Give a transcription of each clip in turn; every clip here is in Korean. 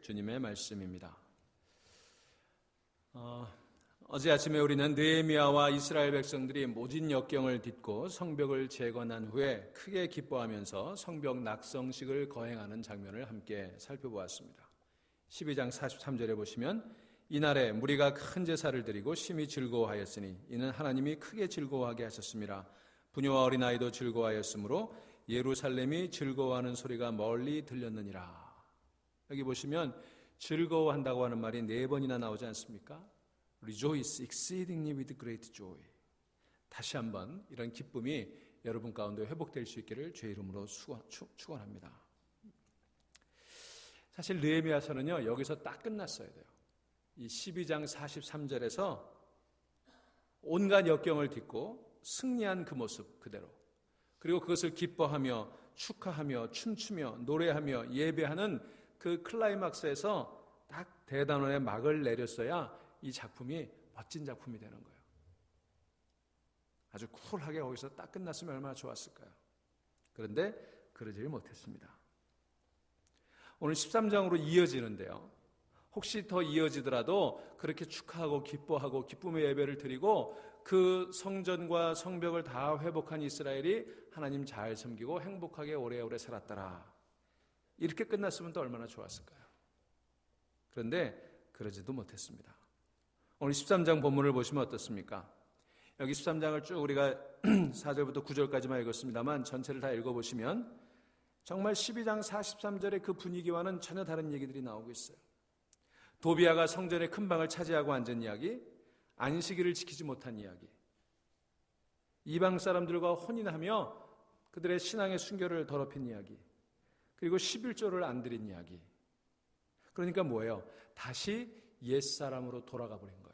주님의 말씀입니다. 어제 아침에 우리는 느헤미야와 이스라엘 백성들이 모진 역경을 딛고 성벽을 재건한 후에 크게 기뻐하면서 성벽 낙성식을 거행하는 장면을 함께 살펴보았습니다. 12장 43절에 보시면 이날에 무리가 큰 제사를 드리고 심히 즐거워하였으니 이는 하나님이 크게 즐거워하게 하셨습니다. 부녀와 어린아이도 즐거워하였으므로 예루살렘이 즐거워하는 소리가 멀리 들렸느니라. 여기 보시면 즐거워한다고 하는 말이 4번이나 나오지 않습니까? Rejoice exceedingly with great joy. 다시 한번 이런 기쁨이 여러분 가운데 회복될 수 있기를 주의 이름으로 축원합니다. 사실 느헤미야서는요, 여기서 딱 끝났어야 돼요. 이 12장 43절에서 온갖 역경을 딛고 승리한 그 모습 그대로, 그리고 그것을 기뻐하며 축하하며 춤추며 노래하며 예배하는 그 클라이막스에서 딱 대단원의 막을 내렸어야 이 작품이 멋진 작품이 되는 거예요. 아주 쿨하게 거기서 딱 끝났으면 얼마나 좋았을까요? 그런데 그러질 못했습니다. 오늘 13장으로 이어지는데요, 혹시 더 이어지더라도 그렇게 축하하고 기뻐하고 기쁨의 예배를 드리고 그 성전과 성벽을 다 회복한 이스라엘이 하나님 잘 섬기고 행복하게 오래오래 살았더라, 이렇게 끝났으면 또 얼마나 좋았을까요? 그런데 그러지도 못했습니다. 오늘 13장 본문을 보시면 어떻습니까? 여기 13장을 쭉 우리가 4절부터 9절까지만 읽었습니다만 전체를 다 읽어보시면 정말 12장 43절의 그 분위기와는 전혀 다른 얘기들이 나오고 있어요. 도비아가 성전의 큰 방을 차지하고 앉은 이야기, 안식일을 지키지 못한 이야기, 이방 사람들과 혼인하며 그들의 신앙의 순결을 더럽힌 이야기, 그리고 11조를 안 드린 이야기. 그러니까 뭐예요? 다시 옛사람으로 돌아가 버린 거예요.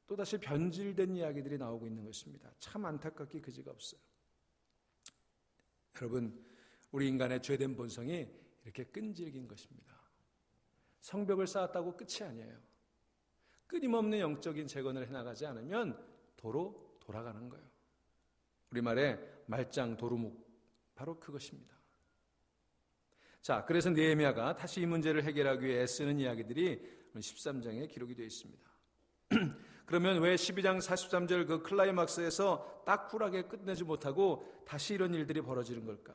또다시 변질된 이야기들이 나오고 있는 것입니다. 참 안타깝게 그지가 없어요. 여러분, 우리 인간의 죄된 본성이 이렇게 끈질긴 것입니다. 성벽을 쌓았다고 끝이 아니에요. 끊임없는 영적인 재건을 해나가지 않으면 도로 돌아가는 거예요. 우리말에 말짱 도루묵, 바로 그것입니다. 자, 그래서 느헤미야가 다시 이 문제를 해결하기 위해 애쓰는 이야기들이 13장에 기록이 되어 있습니다. 그러면 왜 12장 43절 그 클라이막스에서 딱 쿨하게 끝내지 못하고 다시 이런 일들이 벌어지는 걸까?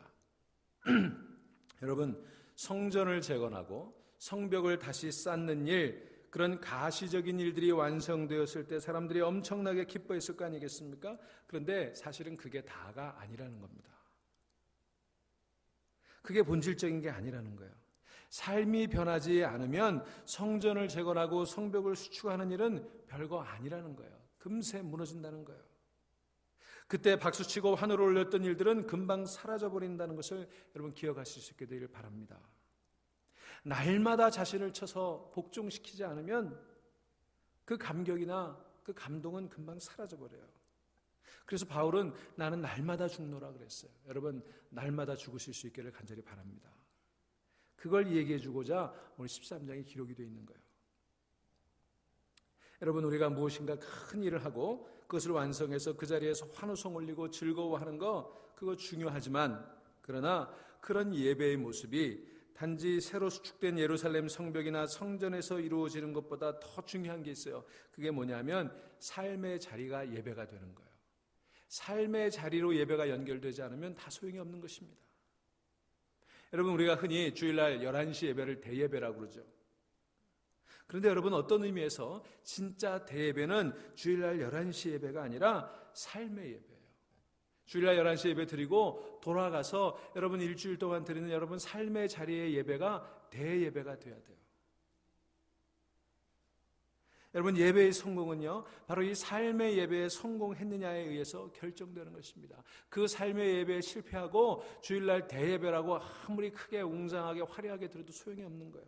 여러분, 성전을 재건하고 성벽을 다시 쌓는 일, 그런 가시적인 일들이 완성되었을 때 사람들이 엄청나게 기뻐했을 거 아니겠습니까? 그런데 사실은 그게 다가 아니라는 겁니다. 그게 본질적인 게 아니라는 거예요. 삶이 변하지 않으면 성전을 재건하고 성벽을 수축하는 일은 별거 아니라는 거예요. 금세 무너진다는 거예요. 그때 박수치고 하늘을 올렸던 일들은 금방 사라져버린다는 것을 여러분 기억하실 수 있게 되기를 바랍니다. 날마다 자신을 쳐서 복종시키지 않으면 그 감격이나 그 감동은 금방 사라져버려요. 그래서 바울은 나는 날마다 죽노라 그랬어요. 여러분, 날마다 죽으실 수 있기를 간절히 바랍니다. 그걸 얘기해 주고자 오늘 13장에 기록이 되어 있는 거예요. 여러분, 우리가 무엇인가 큰 일을 하고 그것을 완성해서 그 자리에서 환호성 올리고 즐거워하는 거, 그거 중요하지만, 그러나 그런 예배의 모습이 단지 새로 수축된 예루살렘 성벽이나 성전에서 이루어지는 것보다 더 중요한 게 있어요. 그게 뭐냐면 삶의 자리가 예배가 되는 거예요. 삶의 자리로 예배가 연결되지 않으면 다 소용이 없는 것입니다. 여러분, 우리가 흔히 주일날 11시 예배를 대예배라고 그러죠. 그런데 여러분, 어떤 의미에서 진짜 대예배는 주일날 11시 예배가 아니라 삶의 예배예요. 주일날 11시 예배 드리고 돌아가서 여러분 일주일 동안 드리는 여러분 삶의 자리의 예배가 대예배가 돼야 돼요. 여러분, 예배의 성공은요, 바로 이 삶의 예배에 성공했느냐에 의해서 결정되는 것입니다. 그 삶의 예배에 실패하고 주일날 대예배라고 아무리 크게 웅장하게 화려하게 드려도 소용이 없는 거예요.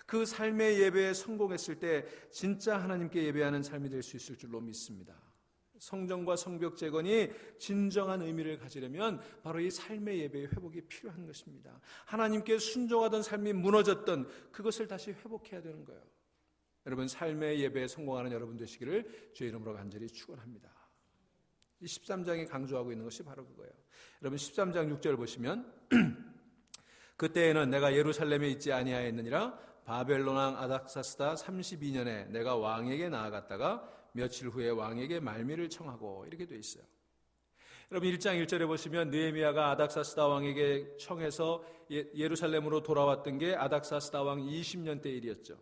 그 삶의 예배에 성공했을 때 진짜 하나님께 예배하는 삶이 될 수 있을 줄로 믿습니다. 성전과 성벽 재건이 진정한 의미를 가지려면 바로 이 삶의 예배의 회복이 필요한 것입니다. 하나님께 순종하던 삶이 무너졌던 그것을 다시 회복해야 되는 거예요. 여러분, 삶의 예배에 성공하는 여러분 되시기를 주의 이름으로 간절히 축원합니다. 이 13장이 강조하고 있는 것이 바로 그거예요. 여러분, 13장 6절 보시면 그때에는 내가 예루살렘에 있지 아니하였느니라. 바벨론 왕 아닥사스다 32년에 내가 왕에게 나아갔다가 며칠 후에 왕에게 말미를 청하고, 이렇게 돼 있어요. 여러분 1장 1절에 보시면 느헤미야가 아닥사스다 왕에게 청해서 예루살렘으로 돌아왔던 게 아닥사스다 왕 20년 때 일이었죠.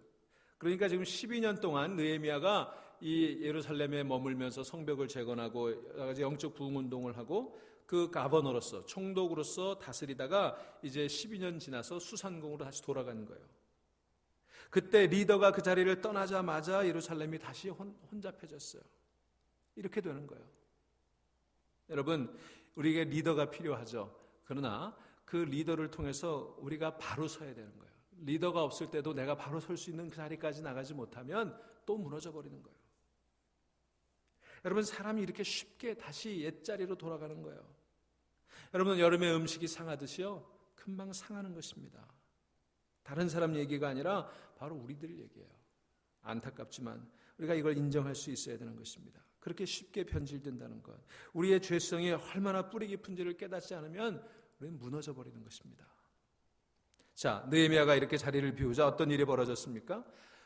그러니까 지금 12년 동안 느헤미야가 이 예루살렘에 머물면서 성벽을 재건하고 여러 가지 영적 부흥 운동을 하고 그 가버너로서, 총독으로서 다스리다가 이제 12년 지나서 수산궁으로 다시 돌아가는 거예요. 그때 리더가 그 자리를 떠나자마자 예루살렘이 다시 혼잡해졌어요. 이렇게 되는 거예요. 여러분, 우리에게 리더가 필요하죠. 그러나 그 리더를 통해서 우리가 바로 서야 되는 거예요. 리더가 없을 때도 내가 바로 설 수 있는 그 자리까지 나가지 못하면 또 무너져 버리는 거예요. 여러분, 사람이 이렇게 쉽게 다시 옛자리로 돌아가는 거예요. 여러분, 여름에 음식이 상하듯이요, 금방 상하는 것입니다. 다른 사람 얘기가 아니라 바로 우리들 얘기예요. 안타깝지만 우리가 이걸 인정할 수 있어야 되는 것입니다. 그렇게 쉽게 변질된다는 것, 우리의 죄성이 얼마나 뿌리 깊은지를 깨닫지 않으면 우리는 무너져 버리는 것입니다. 자, 느헤미야가 이렇게 자리를 비우자 어떤 일이 벌어졌습니까?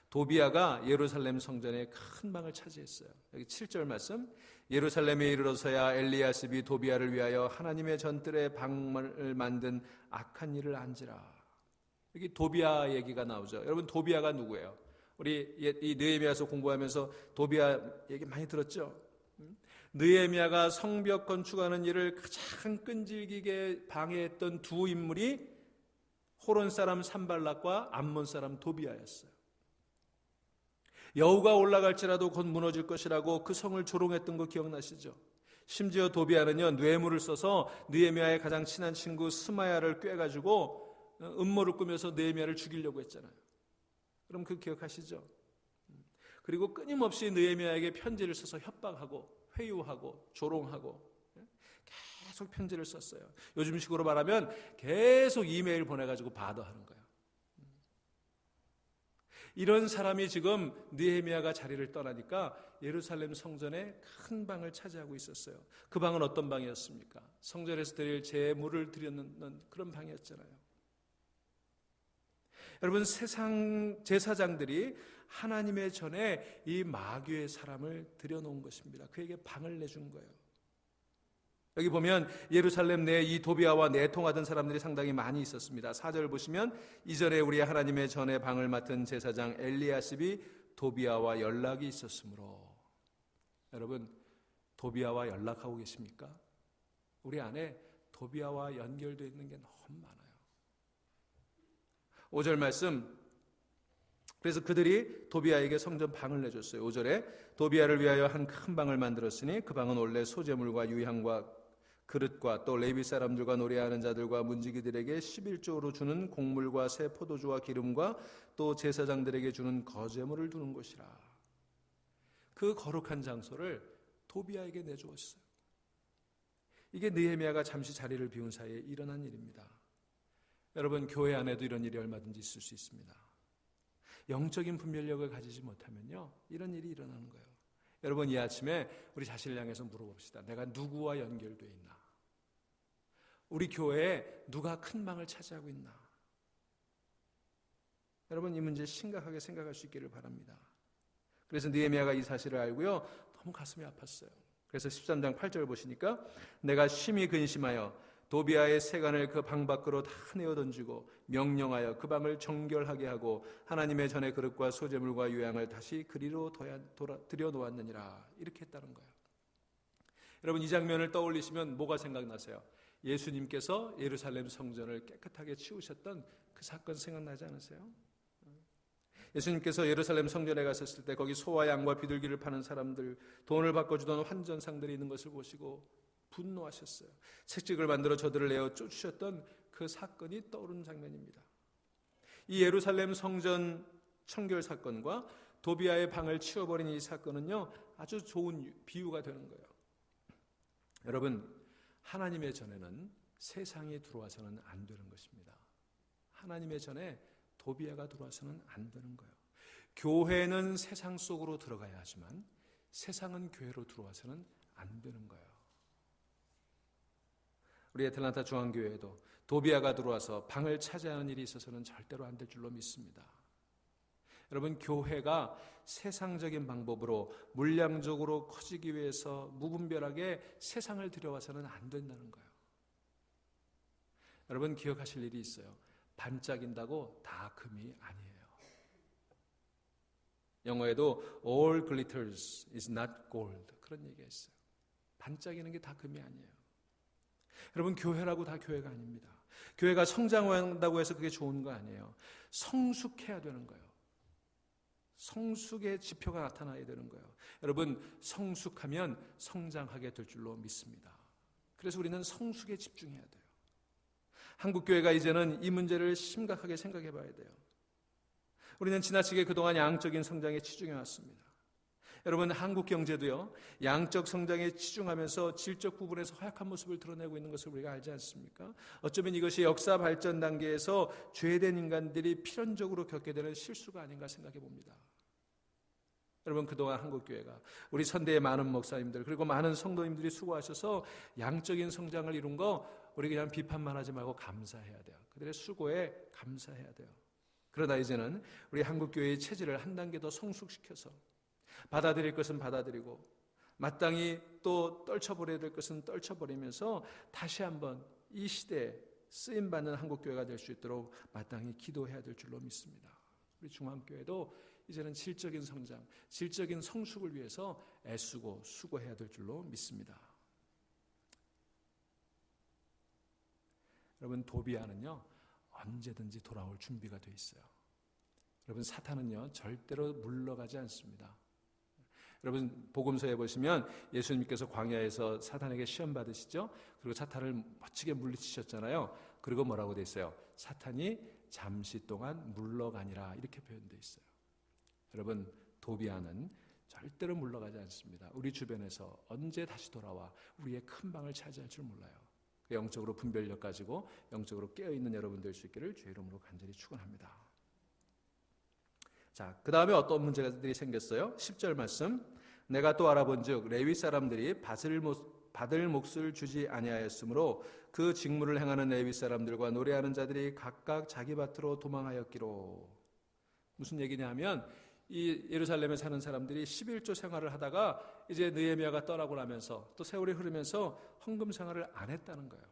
도비야가 예루살렘 성전의 큰 방을 차지했어요. 여기 7절 말씀, 예루살렘에 이르러서야 엘리야십이 도비야를 위하여 하나님의 전뜰에 방을 만든 악한 일을 안지라. 여기 도비야 얘기가 나오죠. 여러분, 도비야가 누구예요? 우리 이 느헤미야서 공부하면서 도비야 얘기 많이 들었죠? 느헤미야가 성벽 건축하는 일을 가장 끈질기게 방해했던 두 인물이 호론 사람 산발락과 암몬 사람 도비야였어요. 여호가 올라갈지라도 곧 무너질 것이라고 그 성을 조롱했던 거 기억나시죠? 심지어 도비야는요, 뇌물을 써서 느헤미야의 가장 친한 친구 스마야를 꿰가지고 음모를 꾸며서 느헤미야를 죽이려고 했잖아요. 그럼 그 기억하시죠? 그리고 끊임없이 느헤미야에게 편지를 써서 협박하고 회유하고 조롱하고 계속 편지를 썼어요. 요즘식으로 말하면 계속 이메일 보내가지고 바더하는 거예요. 이런 사람이 지금 느헤미야가 자리를 떠나니까 예루살렘 성전에 큰 방을 차지하고 있었어요. 그 방은 어떤 방이었습니까? 성전에서 드릴 제물을 드리는 그런 방이었잖아요. 여러분, 세상 제사장들이 하나님의 전에 이 마귀의 사람을 들여놓은 것입니다. 그에게 방을 내준 거예요. 여기 보면 예루살렘 내에 이 도비야와 내통하던 사람들이 상당히 많이 있었습니다. 4절 보시면 이전에 우리 하나님의 전에 방을 맡은 제사장 엘리야십이 도비야와 연락이 있었으므로. 여러분, 도비야와 연락하고 계십니까? 우리 안에 도비야와 연결되어 있는 게 너무 많아요. 5절 말씀, 그래서 그들이 도비야에게 성전 방을 내줬어요. 5절에 도비야를 위하여 한 큰 방을 만들었으니 그 방은 원래 소재물과 유향과 그릇과 또 레위 사람들과 노래하는 자들과 문지기들에게 11조로 주는 곡물과 새 포도주와 기름과 또 제사장들에게 주는 거제물을 두는 곳이라. 그 거룩한 장소를 도비야에게 내주었어요. 이게 느헤미야가 잠시 자리를 비운 사이에 일어난 일입니다. 여러분, 교회 안에도 이런 일이 얼마든지 있을 수 있습니다. 영적인 분별력을 가지지 못하면요, 이런 일이 일어나는 거예요. 여러분, 이 아침에 우리 자신을 향해서 물어봅시다. 내가 누구와 연결되어 있나? 우리 교회에 누가 큰 방을 차지하고 있나? 여러분, 이 문제 심각하게 생각할 수 있기를 바랍니다. 그래서 느헤미야가 이 사실을 알고요, 너무 가슴이 아팠어요. 그래서 13장 8절 보시니까 내가 심히 근심하여 도비야의 세간을 그 방 밖으로 다 내어던지고 명령하여 그 방을 정결하게 하고 하나님의 전의 그릇과 소재물과 유향을 다시 그리로 들여놓았느니라. 이렇게 했다는 거예요. 여러분, 이 장면을 떠올리시면 뭐가 생각나세요? 예수님께서 예루살렘 성전을 깨끗하게 치우셨던 그 사건 생각나지 않으세요? 예수님께서 예루살렘 성전에 갔었을 때 거기 소와 양과 비둘기를 파는 사람들, 돈을 바꿔주던 환전상들이 있는 것을 보시고 분노하셨어요. 채찍을 만들어 저들을 내어 쫓으셨던 그 사건이 떠오르는 장면입니다. 이 예루살렘 성전 청결 사건과 도비야의 방을 치워버린 이 사건은요, 아주 좋은 비유가 되는 거예요. 여러분, 하나님의 전에는 세상이 들어와서는 안 되는 것입니다. 하나님의 전에 도비야가 들어와서는 안 되는 거예요. 교회는 세상 속으로 들어가야 하지만 세상은 교회로 들어와서는 안 되는 거예요. 우리 애틀란타 중앙교회에도 도비아가 들어와서 방을 차지하는 일이 있어서는 절대로 안 될 줄로 믿습니다. 여러분, 교회가 세상적인 방법으로 물량적으로 커지기 위해서 무분별하게 세상을 들여와서는 안 된다는 거예요. 여러분, 기억하실 일이 있어요. 반짝인다고 다 금이 아니에요. 영어에도 all glitters is not gold 그런 얘기가 있어요. 반짝이는 게 다 금이 아니에요. 여러분, 교회라고 다 교회가 아닙니다. 교회가 성장한다고 해서 그게 좋은 거 아니에요. 성숙해야 되는 거예요. 성숙의 지표가 나타나야 되는 거예요. 여러분, 성숙하면 성장하게 될 줄로 믿습니다. 그래서 우리는 성숙에 집중해야 돼요. 한국교회가 이제는 이 문제를 심각하게 생각해 봐야 돼요. 우리는 지나치게 그동안 양적인 성장에 치중해 왔습니다. 여러분, 한국 경제도요, 양적 성장에 치중하면서 질적 부분에서 허약한 모습을 드러내고 있는 것을 우리가 알지 않습니까? 어쩌면 이것이 역사 발전 단계에서 죄된 인간들이 필연적으로 겪게 되는 실수가 아닌가 생각해 봅니다. 여러분, 그동안 한국교회가 우리 선대의 많은 목사님들 그리고 많은 성도님들이 수고하셔서 양적인 성장을 이룬 거 우리 그냥 비판만 하지 말고 감사해야 돼요. 그들의 수고에 감사해야 돼요. 그러다 이제는 우리 한국교회의 체질을 한 단계 더 성숙시켜서 받아들일 것은 받아들이고 마땅히 또 떨쳐버려야 될 것은 떨쳐버리면서 다시 한번 이 시대에 쓰임받는 한국교회가 될 수 있도록 마땅히 기도해야 될 줄로 믿습니다. 우리 중앙교회도 이제는 질적인 성장, 질적인 성숙을 위해서 애쓰고 수고해야 될 줄로 믿습니다. 여러분, 도비아는요 언제든지 돌아올 준비가 돼 있어요. 여러분, 사탄은요 절대로 물러가지 않습니다. 여러분, 복음서에 보시면 예수님께서 광야에서 사탄에게 시험 받으시죠. 그리고 사탄을 멋지게 물리치셨잖아요. 그리고 뭐라고 돼 있어요? 사탄이 잠시 동안 물러가니라 이렇게 표현되어 있어요. 여러분, 도비아는 절대로 물러가지 않습니다. 우리 주변에서 언제 다시 돌아와 우리의 큰 방을 차지할 줄 몰라요. 영적으로 분별력 가지고 영적으로 깨어있는 여러분 될 수 있기를 주의 이름으로 간절히 축원합니다. 자, 그 다음에 어떤 문제들이 생겼어요? 10절 말씀. 내가 또 알아본즉 레위 사람들이 받을 몫을 주지 아니하였으므로 그 직무를 행하는 레위 사람들과 노래하는 자들이 각각 자기 밭으로 도망하였기로. 무슨 얘기냐면 이 예루살렘에 사는 사람들이 11조 생활을 하다가 이제 느헤미야가 떠나고 나면서 또 세월이 흐르면서 헌금 생활을 안 했다는 거예요.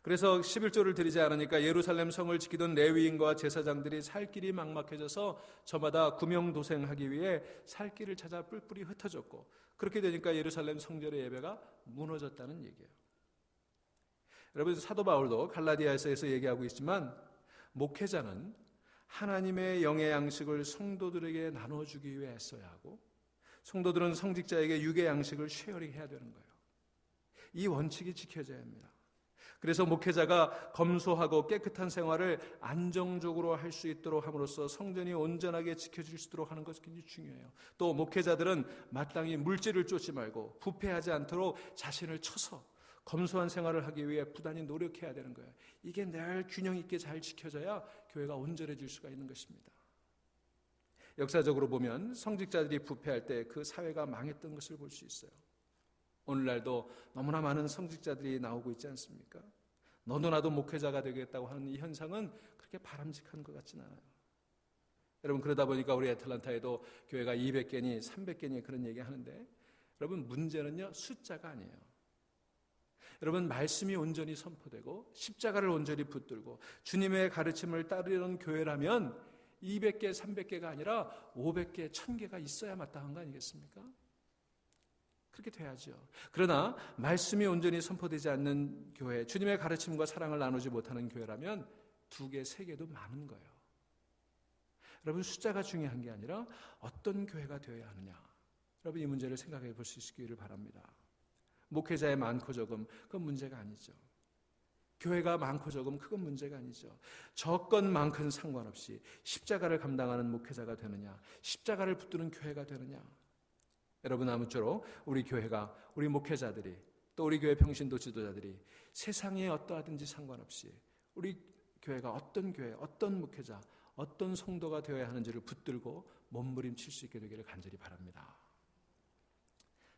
그래서 11조를 드리지 않으니까 예루살렘 성을 지키던 레위인과 제사장들이 살 길이 막막해져서 저마다 구명도생하기 위해 살 길을 찾아 뿔뿔이 흩어졌고, 그렇게 되니까 예루살렘 성전의 예배가 무너졌다는 얘기예요. 여러분, 사도 바울도 갈라디아서에서 얘기하고 있지만 목회자는 하나님의 영의 양식을 성도들에게 나눠주기 위해 애써야 하고 성도들은 성직자에게 육의 양식을 쉐어링해야 되는 거예요. 이 원칙이 지켜져야 합니다. 그래서 목회자가 검소하고 깨끗한 생활을 안정적으로 할 수 있도록 함으로써 성전이 온전하게 지켜질 수 있도록 하는 것이 굉장히 중요해요. 또 목회자들은 마땅히 물질을 쫓지 말고 부패하지 않도록 자신을 쳐서 검소한 생활을 하기 위해 부단히 노력해야 되는 거예요. 이게 늘 균형 있게 잘 지켜져야 교회가 온전해질 수가 있는 것입니다. 역사적으로 보면 성직자들이 부패할 때 그 사회가 망했던 것을 볼 수 있어요. 오늘날도 너무나 많은 성직자들이 나오고 있지 않습니까? 너도 나도 목회자가 되겠다고 하는 이 현상은 그렇게 바람직한 것 같지는 않아요. 여러분, 그러다 보니까 우리 애틀란타에도 교회가 200개니 300개니 그런 얘기 하는데, 여러분, 문제는요 숫자가 아니에요. 여러분, 말씀이 온전히 선포되고 십자가를 온전히 붙들고 주님의 가르침을 따르는 교회라면 200개, 300개가 아니라 500개, 1000개가 있어야 마땅한 거 아니겠습니까? 그렇게 돼야죠. 그러나 말씀이 온전히 선포되지 않는 교회, 주님의 가르침과 사랑을 나누지 못하는 교회라면 2개, 3개도 많은 거예요. 여러분, 숫자가 중요한 게 아니라 어떤 교회가 되어야 하느냐, 여러분 이 문제를 생각해 볼 수 있기를 바랍니다. 목회자의 많고 적음, 그건 문제가 아니죠. 교회가 많고 적음, 그건 문제가 아니죠. 적건 많건 상관없이 십자가를 감당하는 목회자가 되느냐, 십자가를 붙드는 교회가 되느냐. 여러분, 아무쪼록 우리 교회가, 우리 목회자들이, 또 우리 교회 평신도 지도자들이 세상에 어떠하든지 상관없이 우리 교회가 어떤 교회, 어떤 목회자, 어떤 성도가 되어야 하는지를 붙들고 몸부림칠 수 있게 되기를 간절히 바랍니다.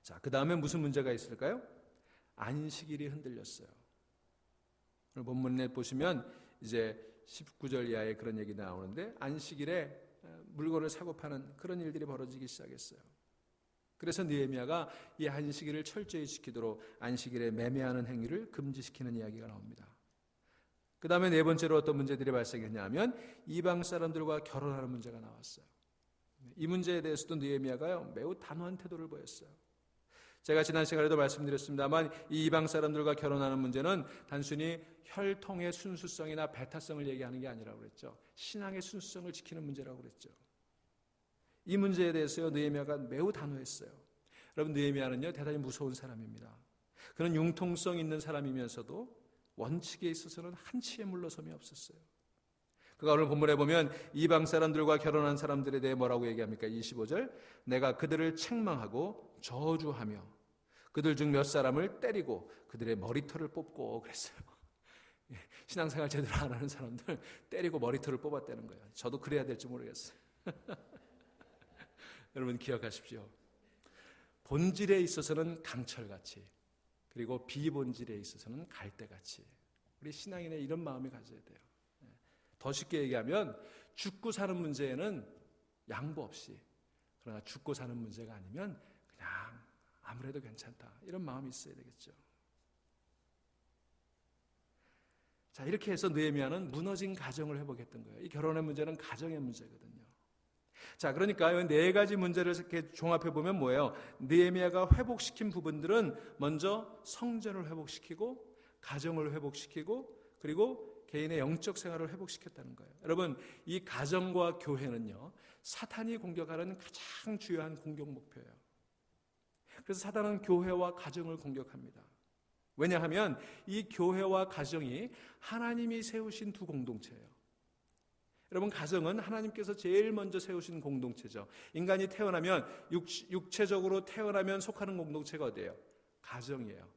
자, 그 다음에 무슨 문제가 있을까요? 안식일이 흔들렸어요. 오늘 본문에 보시면 이제 19절 이하에 그런 얘기 나오는데 안식일에 물건을 사고 파는 그런 일들이 벌어지기 시작했어요. 그래서 느헤미야가 이 안식일을 철저히 지키도록 안식일에 매매하는 행위를 금지시키는 이야기가 나옵니다. 그 다음에 네 번째로 어떤 문제들이 발생했냐면 이방 사람들과 결혼하는 문제가 나왔어요. 이 문제에 대해서도 느헤미야가요 매우 단호한 태도를 보였어요. 제가 지난 시간에도 말씀드렸습니다만 이 이방 사람들과 결혼하는 문제는 단순히 혈통의 순수성이나 배타성을 얘기하는 게 아니라고 그랬죠. 신앙의 순수성을 지키는 문제라고 그랬죠. 이 문제에 대해서 느헤미야가 매우 단호했어요. 여러분, 느헤미야는요 대단히 무서운 사람입니다. 그는 융통성 있는 사람이면서도 원칙에 있어서는 한치의 물러섬이 없었어요. 그가 오늘 본문에 보면 이방 사람들과 결혼한 사람들에 대해 뭐라고 얘기합니까? 25절, 내가 그들을 책망하고 저주하며 그들 중 몇 사람을 때리고 그들의 머리털을 뽑고 그랬어요. 신앙생활 제대로 안 하는 사람들 때리고 머리털을 뽑았다는 거예요. 저도 그래야 될지 모르겠어요. 여러분 기억하십시오. 본질에 있어서는 강철같이, 그리고 비본질에 있어서는 갈대같이, 우리 신앙인의 이런 마음이 가져야 돼요. 더 쉽게 얘기하면 죽고 사는 문제에는 양보 없이, 그러나 죽고 사는 문제가 아니면 그냥 아무래도 괜찮다, 이런 마음이 있어야 되겠죠. 자, 이렇게 해서 느헤미야는 무너진 가정을 회복했던 거예요. 이 결혼의 문제는 가정의 문제거든요. 자, 그러니까 네 가지 문제를 이렇게 종합해 보면 뭐예요? 느헤미야가 회복시킨 부분들은 먼저 성전을 회복시키고, 가정을 회복시키고, 그리고 개인의 영적 생활을 회복시켰다는 거예요. 여러분, 이 가정과 교회는요 사탄이 공격하는 가장 주요한 공격 목표예요. 그래서 사탄은 교회와 가정을 공격합니다. 왜냐하면 이 교회와 가정이 하나님이 세우신 두 공동체예요. 여러분, 가정은 하나님께서 제일 먼저 세우신 공동체죠. 인간이 태어나면 육체적으로 태어나면 속하는 공동체가 어디예요? 가정이에요.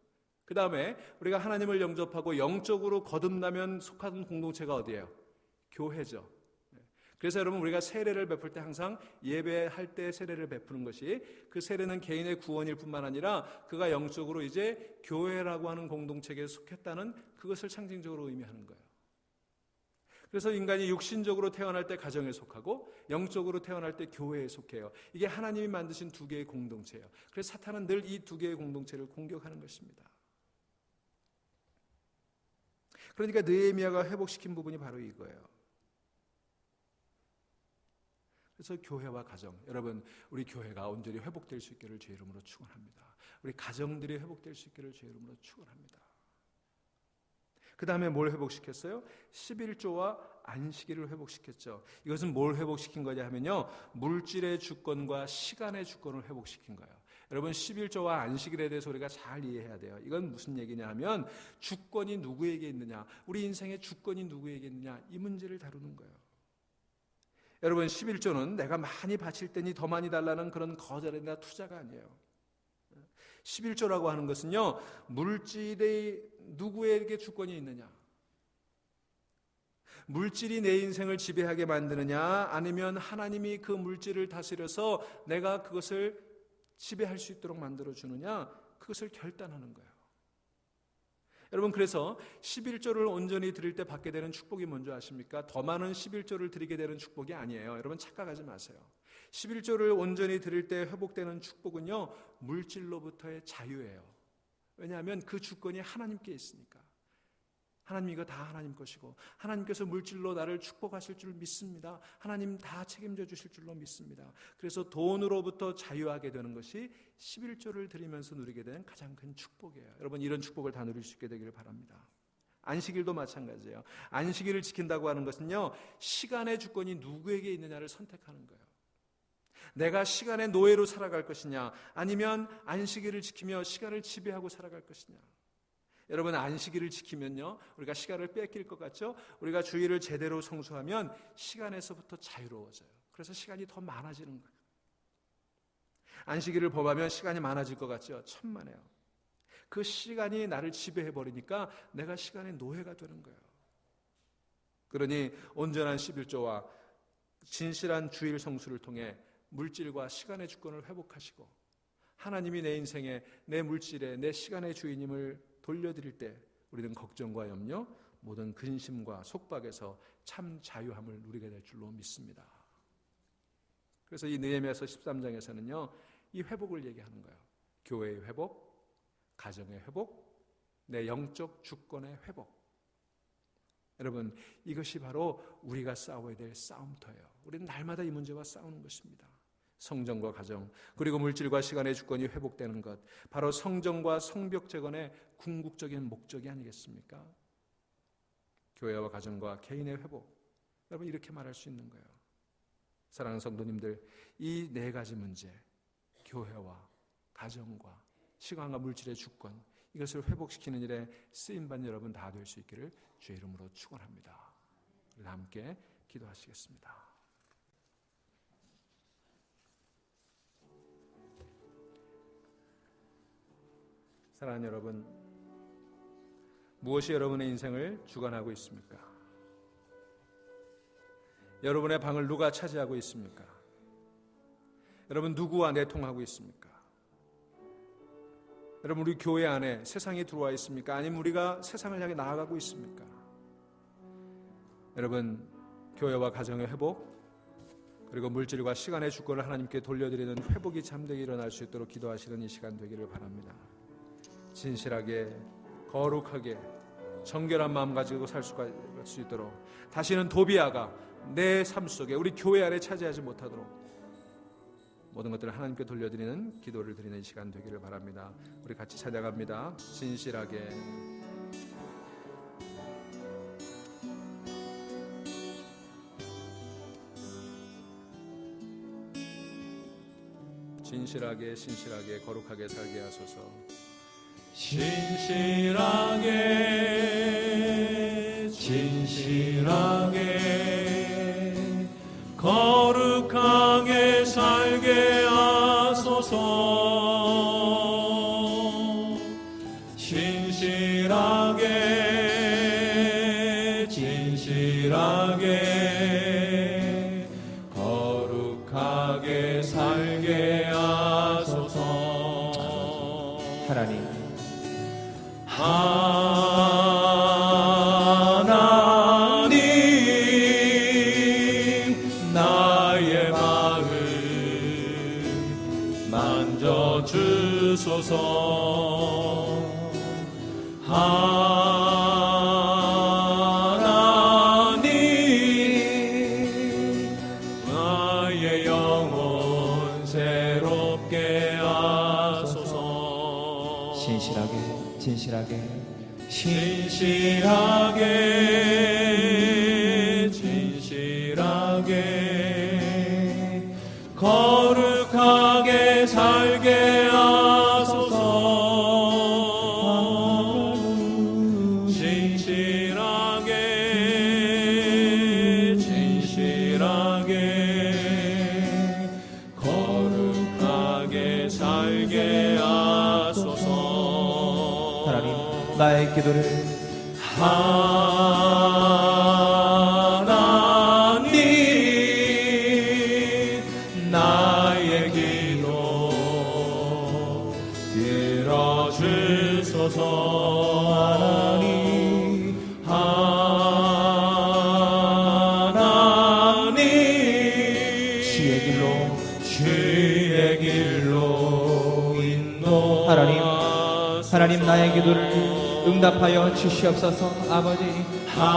그 다음에 우리가 하나님을 영접하고 영적으로 거듭나면 속하는 공동체가 어디예요? 교회죠. 그래서 여러분, 우리가 세례를 베풀 때 항상 예배할 때 세례를 베푸는 것이, 그 세례는 개인의 구원일 뿐만 아니라 그가 영적으로 이제 교회라고 하는 공동체에 속했다는 그것을 상징적으로 의미하는 거예요. 그래서 인간이 육신적으로 태어날 때 가정에 속하고 영적으로 태어날 때 교회에 속해요. 이게 하나님이 만드신 두 개의 공동체예요. 그래서 사탄은 늘 이 두 개의 공동체를 공격하는 것입니다. 그러니까 느헤미야가 회복시킨 부분이 바로 이거예요. 그래서 교회와 가정, 여러분, 우리 교회가 온전히 회복될 수 있기를 주의 이름으로 축원합니다. 우리 가정들이 회복될 수 있기를 주의 이름으로 축원합니다. 그 다음에 뭘 회복시켰어요? 11조와 안식일을 회복시켰죠. 이것은 뭘 회복시킨 거냐 하면요, 물질의 주권과 시간의 주권을 회복시킨 거예요. 여러분, 11조와 안식일에 대해서 우리가 잘 이해해야 돼요. 이건 무슨 얘기냐 하면 주권이 누구에게 있느냐, 우리 인생의 주권이 누구에게 있느냐, 이 문제를 다루는 거예요. 여러분, 11조는 내가 많이 바칠 때니 더 많이 달라는 그런 거절이나 투자가 아니에요. 11조라고 하는 것은요, 물질이 누구에게 주권이 있느냐, 물질이 내 인생을 지배하게 만드느냐, 아니면 하나님이 그 물질을 다스려서 내가 그것을 지배할 수 있도록 만들어주느냐, 그것을 결단하는 거예요. 여러분, 그래서 11조를 온전히 드릴 때 받게 되는 축복이 뭔지 아십니까? 더 많은 11조를 드리게 되는 축복이 아니에요. 여러분, 착각하지 마세요. 11조를 온전히 드릴 때 회복되는 축복은요, 물질로부터의 자유예요. 왜냐하면 그 주권이 하나님께 있으니까. 하나님, 이거 다 하나님 것이고 하나님께서 물질로 나를 축복하실 줄 믿습니다. 하나님 다 책임져 주실 줄로 믿습니다. 그래서 돈으로부터 자유하게 되는 것이 11조를 드리면서 누리게 되는 가장 큰 축복이에요. 여러분, 이런 축복을 다 누릴 수 있게 되기를 바랍니다. 안식일도 마찬가지예요. 안식일을 지킨다고 하는 것은요, 시간의 주권이 누구에게 있느냐를 선택하는 거예요. 내가 시간의 노예로 살아갈 것이냐, 아니면 안식일을 지키며 시간을 지배하고 살아갈 것이냐. 여러분, 안식일을 지키면요, 우리가 시간을 뺏길 것 같죠? 우리가 주일을 제대로 성수하면 시간에서부터 자유로워져요. 그래서 시간이 더 많아지는 거예요. 안식일을 범하면 시간이 많아질 것 같죠? 천만에요. 그 시간이 나를 지배해버리니까 내가 시간의 노예가 되는 거예요. 그러니 온전한 11조와 진실한 주일 성수를 통해 물질과 시간의 주권을 회복하시고, 하나님이 내 인생에, 내 물질에, 내 시간의 주인임을 돌려드릴 때 우리는 걱정과 염려, 모든 근심과 속박에서 참 자유함을 누리게 될 줄로 믿습니다. 그래서 이 느헤미야서 13장에서는요, 이 회복을 얘기하는 거예요. 교회의 회복, 가정의 회복, 내 영적 주권의 회복. 여러분, 이것이 바로 우리가 싸워야 될 싸움터예요. 우리는 날마다 이 문제와 싸우는 것입니다. 성전과 가정, 그리고 물질과 시간의 주권이 회복되는 것, 바로 성전과 성벽 재건의 궁극적인 목적이 아니겠습니까? 교회와 가정과 개인의 회복. 여러분, 이렇게 말할 수 있는 거예요. 사랑하는 성도님들, 이 네 가지 문제, 교회와 가정과 시간과 물질의 주권, 이것을 회복시키는 일에 쓰임받는 여러분 다 될 수 있기를 주의 이름으로 축원합니다. 우리 함께 기도하시겠습니다. 사랑하는 여러분, 무엇이 여러분의 인생을 주관하고 있습니까? 여러분의 방을 누가 차지하고 있습니까? 여러분, 누구와 내통하고 있습니까? 여러분, 우리 교회 안에 세상이 들어와 있습니까? 아니면 우리가 세상을 향해 나아가고 있습니까? 여러분, 교회와 가정의 회복, 그리고 물질과 시간의 주권을 하나님께 돌려드리는 회복이 잠되게 일어날 수 있도록 기도하시는 이 시간 되기를 바랍니다. 진실하게, 거룩하게, 정결한 마음 가지고 살 수 있도록, 다시는 도비아가 내 삶 속에, 우리 교회 안에 차지하지 못하도록 모든 것들을 하나님께 돌려드리는 기도를 드리는 이 시간 되기를 바랍니다. 우리 같이 찬양합니다. 진실하게. 진실하게, 신실하게, 거룩하게 살게 하소서. 신실하게, 진실하게, 거룩하게 살게 하소서. 신실하게, 진실하게, 거룩하게 살게 하소서. 하나님, 나의 마음 만져주소서. 하나님, 나의 영혼 새롭게 하소서. 신실하게, 진실하게, 신실하게, 진실하게, 거룩하게 살게 하소서. 신실하게, 진실하게, 거룩하게 살게 하소서. 하나님, 나의 기도를 하나님, 나의 기도 들어주소서. 하나님, 주의 길로 인도하소서. 하나님, 나의 기도를 응답하여 주시옵소서. 아버지, 하나님,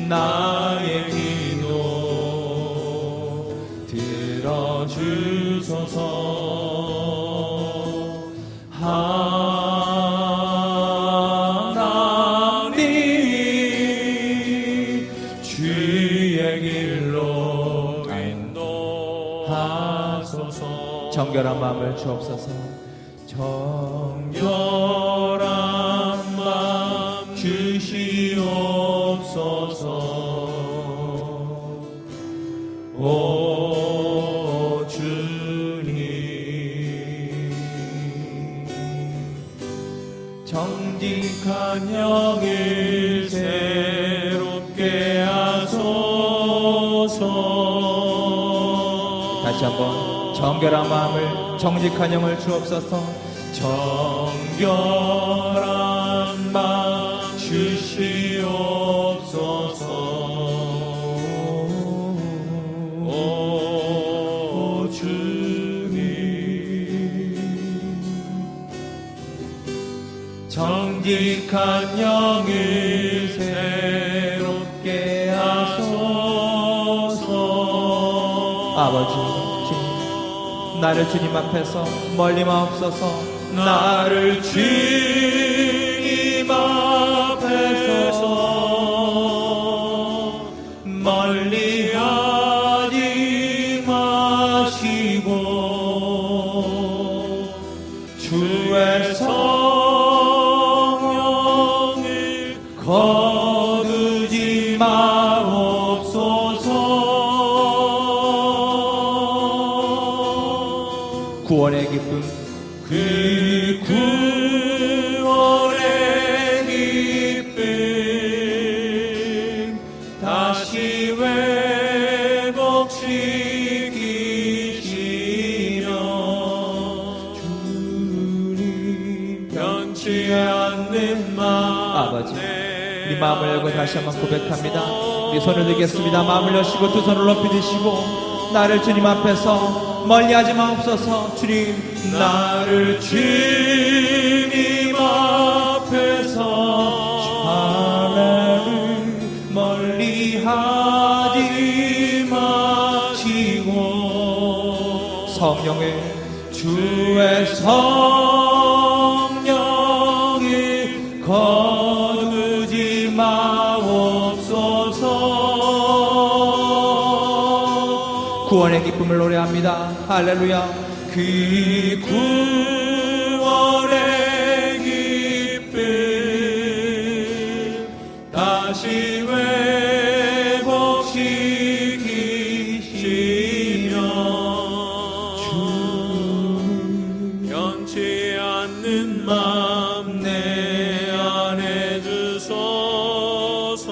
나의 기도 들어주소서. 하나님, 주의 길로 인도하소서. 정결한 마음을 주옵소서. 정결한 마음 주시옵소서. 오 주님, 정직한 영을 새롭게 하소서. 다시 한번 정결한 마음을, 정직한 영을 주옵소서. 정결한 마음 주시옵소서. 오 주님, 정직한 영을 새롭게 하소서. 아버지 주님, 나를 주님 앞에서 멀리 마옵소서. 나를 주님 앞에서 멀리하지 마시고 주의 성령을 거두지 마옵소서. 구원의 기쁨, 그 구원의 기쁨 다시 회복시키시며 주님 변치 않는 마음. 아버지, 우리 마음을 열고 다시 한번 고백합니다. 우리 손을 들겠습니다. 마음을 여시고 두 손을 높이 드시고 나를 주님 앞에서 멀리하지 마옵소서. 주님, 나를 주님 앞에서 나를 멀리하지 마시고 성령의 주의 성령을 거두지 마옵소서. 구원의 기쁨을 노래합니다. 할렐루야. 그 구원의 기쁨 다시 회복시키시며 주 변치 않는 마음 내 안에 주소서.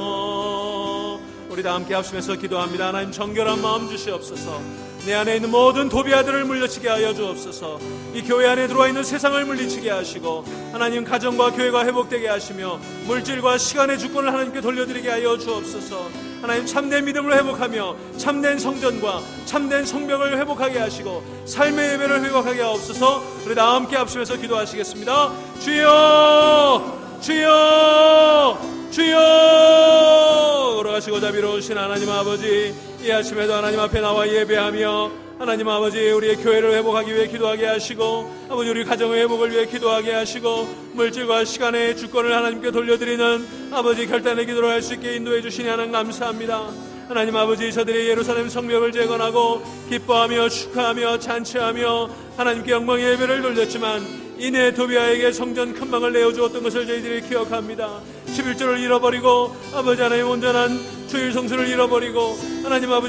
우리 다 함께 합심해서 기도합니다. 하나님, 정결한 마음 주시옵소서. 내 안에 있는 모든 도비아들을 물리치게 하여 주옵소서. 이 교회 안에 들어와 있는 세상을 물리치게 하시고 하나님, 가정과 교회가 회복되게 하시며 물질과 시간의 주권을 하나님께 돌려드리게 하여 주옵소서. 하나님, 참된 믿음을 회복하며 참된 성전과 참된 성벽을 회복하게 하시고 삶의 예배를 회복하게 하옵소서. 우리 다 함께 합심해서 기도하시겠습니다. 주여, 주여, 주여. 걸어가시고 자비로우신 하나님 아버지, 이 아침에도 하나님 앞에 나와 예배하며 하나님 아버지, 우리의 교회를 회복하기 위해 기도하게 하시고 아버지, 우리 가정의 회복을 위해 기도하게 하시고 물질과 시간의 주권을 하나님께 돌려드리는 아버지 결단의 기도를 할 수 있게 인도해 주시니 하나님 감사합니다. 하나님 아버지, 저들이 예루살렘 성벽을 재건하고 기뻐하며 축하하며 잔치하며 하나님께 영광의 예배를 돌렸지만 이내 도비아에게 성전 큰 방을 내어주었던 것을 저희들이 기억합니다. 11조를 잃어버리고 아버지 하나님 온전한 주일 성수를 잃어버리고 하나님 아버지